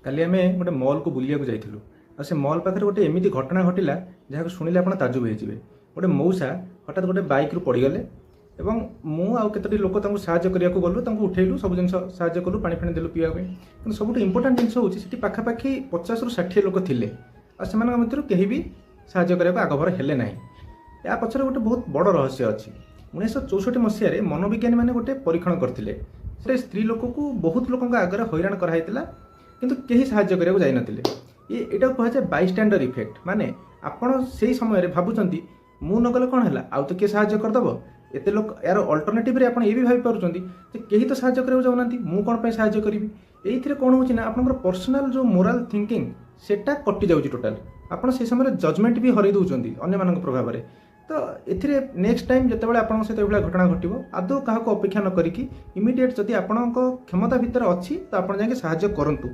କାଲି ଆମେ ଗୋଟେ ମଲ୍କୁ ବୁଲିବାକୁ ଯାଇଥିଲୁ। ଆଉ ସେ ମଲ୍ ପାଖରେ ଗୋଟେ ଏମିତି ଘଟଣା ଘଟିଲା ଯାହାକୁ ଶୁଣିଲେ ଆପଣ ତାଜୁବ ହେଇଯିବେ। ଗୋଟେ ମଉସା ହଠାତ୍ ଗୋଟେ ବାଇକ୍ରୁ ପଡ଼ିଗଲେ ଏବଂ ମୁଁ ଆଉ କେତୋଟି ଲୋକ ତାଙ୍କୁ ସାହାଯ୍ୟ କରିବାକୁ ଗଲୁ, ତାଙ୍କୁ ଉଠେଇଲୁ, ସବୁ ଜିନିଷ ସାହାଯ୍ୟ କଲୁ, ପାଣି ଫାଣି ଦେଲୁ ପିଇବା ପାଇଁ। କିନ୍ତୁ ସବୁଠୁ ଇମ୍ପୋର୍ଟାଣ୍ଟ ଜିନିଷ ହେଉଛି ସେଠି ପାଖାପାଖି 50ରୁ 60 ଲୋକ ଥିଲେ ଆଉ ସେମାନଙ୍କ ଭିତରୁ କେହି ବି ସାହାଯ୍ୟ କରିବାକୁ ଆଗଭର ହେଲେ ନାହିଁ। ଏହା ପଛରେ ଗୋଟେ ବହୁତ ବଡ଼ ରହସ୍ୟ ଅଛି। 1964 ମସିହାରେ ମନୋବିଜ୍ଞାନୀମାନେ ଗୋଟେ ପରୀକ୍ଷଣ କରିଥିଲେ। ସେ ସ୍ତ୍ରୀ ଲୋକକୁ ବହୁତ ଲୋକଙ୍କ ଆଗରେ ହଇରାଣ କରାଯାଇଥିଲା କିନ୍ତୁ କେହି ସାହାଯ୍ୟ କରିବାକୁ ଯାଇନଥିଲେ। ଏଇଟାକୁ କୁହାଯାଏ ବାଇଷ୍ଟାଣ୍ଡର ଇଫେକ୍ଟ। ମାନେ ଆପଣ ସେଇ ସମୟରେ ଭାବୁଛନ୍ତି ମୁଁ ନ ଗଲେ କ'ଣ ହେଲା, ଆଉ ତ କିଏ ସାହାଯ୍ୟ କରିଦେବ। ଏତେ ଲୋକ, ଏହାର ଅଲ୍ଟରନେଟିଭରେ ଆପଣ ଏ ବି ଭାବିପାରୁଛନ୍ତି ଯେ କେହି ତ ସାହାଯ୍ୟ କରିବାକୁ ଯାଉନାହାନ୍ତି, ମୁଁ କ'ଣ ପାଇଁ ସାହାଯ୍ୟ କରିବି। ଏଇଥିରେ କ'ଣ ହେଉଛି ନା ଆପଣଙ୍କର ପର୍ସନାଲ ଯେଉଁ ମୋରାଲ ଥିଙ୍କିଂ ସେଟା କଟିଯାଉଛି ଟୋଟାଲ। ଆପଣ ସେ ସମୟରେ ଜଜମେଣ୍ଟ ବି ହରାଇ ଦେଉଛନ୍ତି ଅନ୍ୟମାନଙ୍କ ପ୍ରଭାବରେ। ତ ଏଥିରେ ନେକ୍ସଟ ଟାଇମ୍ ଯେତେବେଳେ ଆପଣଙ୍କ ସହିତ ଏଭଳିଆ ଘଟଣା ଘଟିବ, ଆଦୌ କାହାକୁ ଅପେକ୍ଷା ନ କରିକି ଇମିଡ଼ିଏଟ୍ ଯଦି ଆପଣଙ୍କ କ୍ଷମତା ଭିତରେ ଅଛି ତ ଆପଣ ଯାଇକି ସାହାଯ୍ୟ କରନ୍ତୁ।